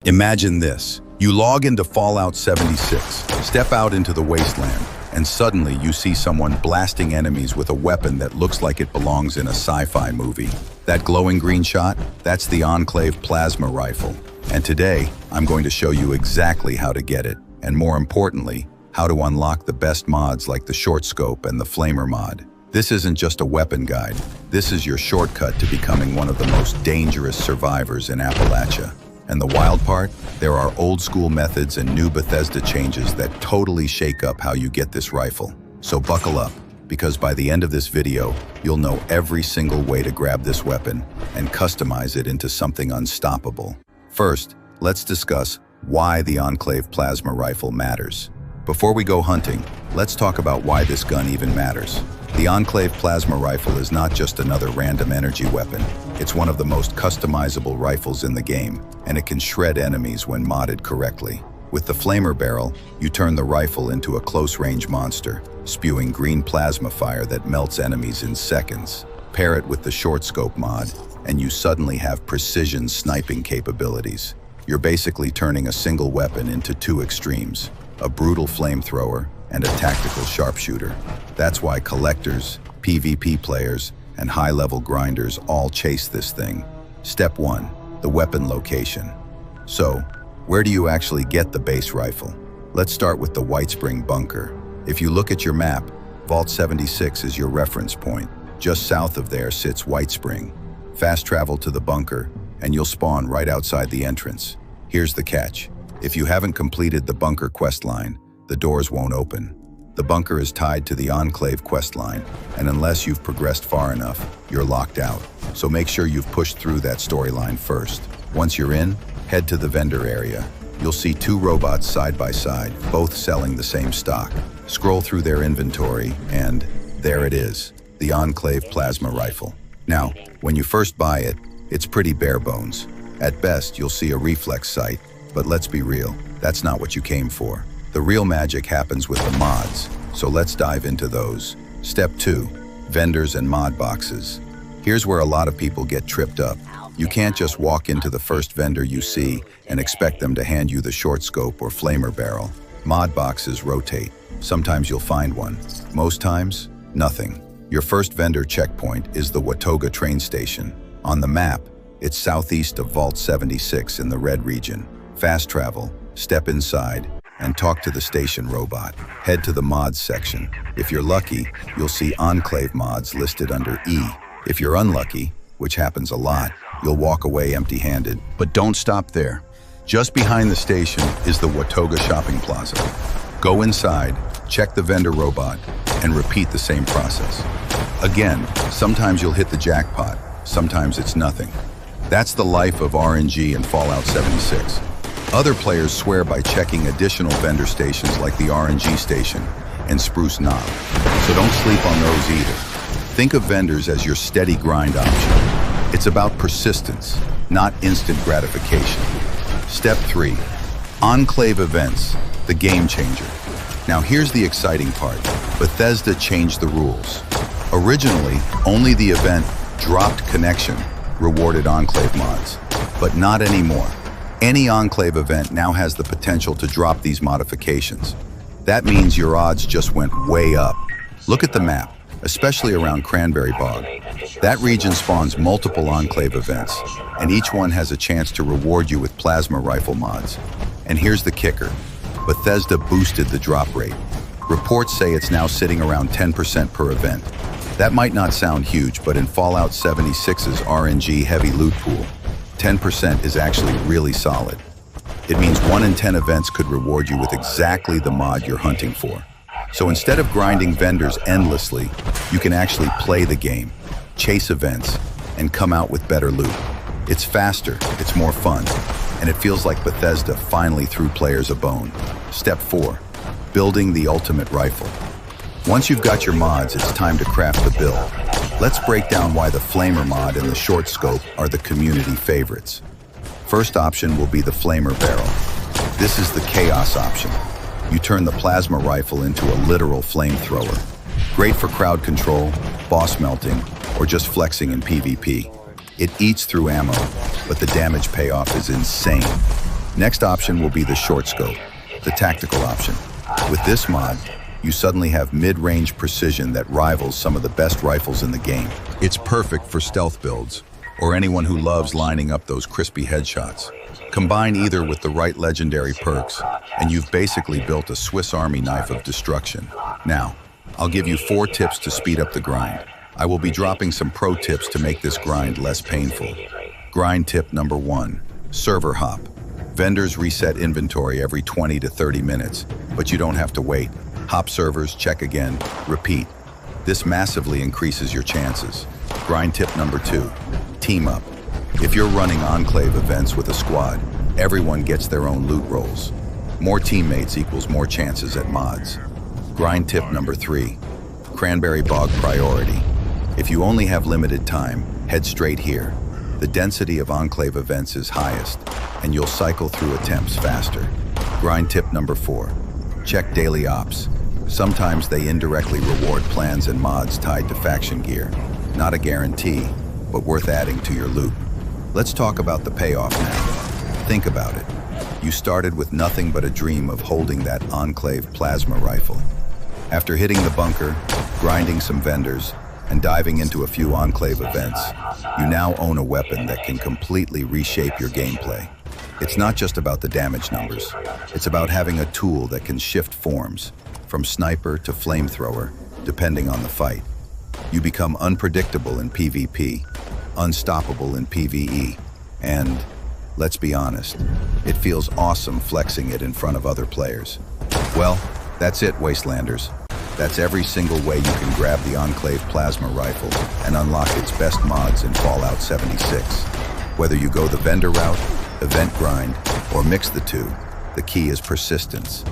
Imagine this. You log into Fallout 76, step out into the wasteland, and suddenly you see someone blasting enemies with a weapon that looks like it belongs in a sci-fi movie. That glowing green shot? That's the Enclave Plasma Rifle. And today, I'm going to show you exactly how to get it, and more importantly, how to unlock the best mods like the short scope and the flamer mod. This isn't just a weapon guide. This is your shortcut to becoming one of the most dangerous survivors in Appalachia. And the wild part? There are old school methods and new Bethesda changes that totally shake up how you get this rifle. So buckle up, because by the end of this video, you'll know every single way to grab this weapon and customize it into something unstoppable. First, let's discuss why the Enclave Plasma Rifle matters. Before we go hunting, let's talk about why this gun even matters. The Enclave Plasma Rifle is not just another random energy weapon. It's one of the most customizable rifles in the game, and it can shred enemies when modded correctly. With the flamer barrel, you turn the rifle into a close-range monster, spewing green plasma fire that melts enemies in seconds. Pair it with the short scope mod, and you suddenly have precision sniping capabilities. You're basically turning a single weapon into two extremes, a brutal flamethrower and a tactical sharpshooter. That's why collectors, PvP players, and high-level grinders all chase this thing. Step 1, the weapon location. So, where do you actually get the base rifle? Let's start with the Whitespring Bunker. If you look at your map, Vault 76 is your reference point. Just south of there sits Whitespring. Fast travel to the bunker, and you'll spawn right outside the entrance. Here's the catch. If you haven't completed the bunker questline, the doors won't open. The bunker is tied to the Enclave questline, and unless you've progressed far enough, you're locked out. So make sure you've pushed through that storyline first. Once you're in, head to the vendor area. You'll see two robots side by side, both selling the same stock. Scroll through their inventory, and there it is, the Enclave Plasma Rifle. Now, when you first buy it, it's pretty bare bones. At best, you'll see a reflex sight, but let's be real, that's not what you came for. The real magic happens with the mods, so let's dive into those. Step 2, vendors and mod boxes. Here's where a lot of people get tripped up. You can't just walk into the first vendor you see and expect them to hand you the short scope or flamer barrel. Mod boxes rotate. Sometimes you'll find one. Most times, nothing. Your first vendor checkpoint is the Watoga train station. On the map, it's southeast of Vault 76 in the red region. Fast travel, step inside, and talk to the station robot. Head to the mods section. If you're lucky, you'll see Enclave mods listed under E. If you're unlucky, which happens a lot, you'll walk away empty-handed. But don't stop there. Just behind the station is the Watoga shopping plaza. Go inside, check the vendor robot, and repeat the same process. Again, sometimes you'll hit the jackpot, sometimes it's nothing. That's the life of RNG in Fallout 76. Other players swear by checking additional vendor stations like the RNG station and Spruce Knob, so don't sleep on those either. Think of vendors as your steady grind option. It's about persistence, not instant gratification. Step 3, Enclave events, the game changer. Now here's the exciting part. Bethesda changed the rules. Originally, only the event Dropped Connection rewarded Enclave mods, but not anymore. Any Enclave event now has the potential to drop these modifications. That means your odds just went way up. Look at the map, especially around Cranberry Bog. That region spawns multiple Enclave events, and each one has a chance to reward you with plasma rifle mods. And here's the kicker. Bethesda boosted the drop rate. Reports say it's now sitting around 10% per event. That might not sound huge, but in Fallout 76's RNG heavy loot pool, 10% is actually really solid. It means 1 in 10 events could reward you with exactly the mod you're hunting for. So instead of grinding vendors endlessly, you can actually play the game, chase events, and come out with better loot. It's faster, it's more fun, and it feels like Bethesda finally threw players a bone. Step 4, building the ultimate rifle. Once you've got your mods, it's time to craft the build. Let's break down why the flamer mod and the short scope are the community favorites. First option will be the flamer barrel. This is the chaos option. You turn the plasma rifle into a literal flamethrower. Great for crowd control, boss melting, or just flexing in PvP. It eats through ammo, but the damage payoff is insane. Next option will be the short scope, the tactical option. With this mod, you suddenly have mid-range precision that rivals some of the best rifles in the game. It's perfect for stealth builds, or anyone who loves lining up those crispy headshots. Combine either with the right legendary perks, and you've basically built a Swiss Army knife of destruction. Now, I'll give you 4 tips to speed up the grind. I will be dropping some pro tips to make this grind less painful. Grind tip number 1, server hop. Vendors reset inventory every 20 to 30 minutes, but you don't have to wait. Hop servers, check again, repeat. This massively increases your chances. Grind tip number 2, team up. If you're running Enclave events with a squad, everyone gets their own loot rolls. More teammates equals more chances at mods. Grind tip number 3, Cranberry Bog priority. If you only have limited time, head straight here. The density of Enclave events is highest, and you'll cycle through attempts faster. Grind tip number 4, check daily ops. Sometimes they indirectly reward plans and mods tied to faction gear. Not a guarantee, but worth adding to your loot. Let's talk about the payoff now. Think about it. You started with nothing but a dream of holding that Enclave Plasma Rifle. After hitting the bunker, grinding some vendors, and diving into a few Enclave events, you now own a weapon that can completely reshape your gameplay. It's not just about the damage numbers. It's about having a tool that can shift forms, from sniper to flamethrower, depending on the fight. You become unpredictable in PvP, unstoppable in PvE, and, let's be honest, it feels awesome flexing it in front of other players. Well, that's it, Wastelanders. That's every single way you can grab the Enclave Plasma Rifle and unlock its best mods in Fallout 76. Whether you go the vendor route, event grind, or mix the two, the key is persistence.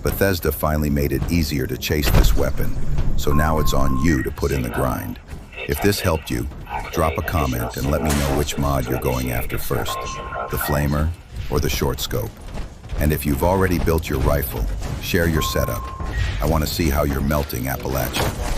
Bethesda finally made it easier to chase this weapon, so now it's on you to put in the grind. If this helped you, drop a comment and let me know which mod you're going after first, the flamer or the short scope. And if you've already built your rifle, share your setup. I want to see how you're melting Appalachia.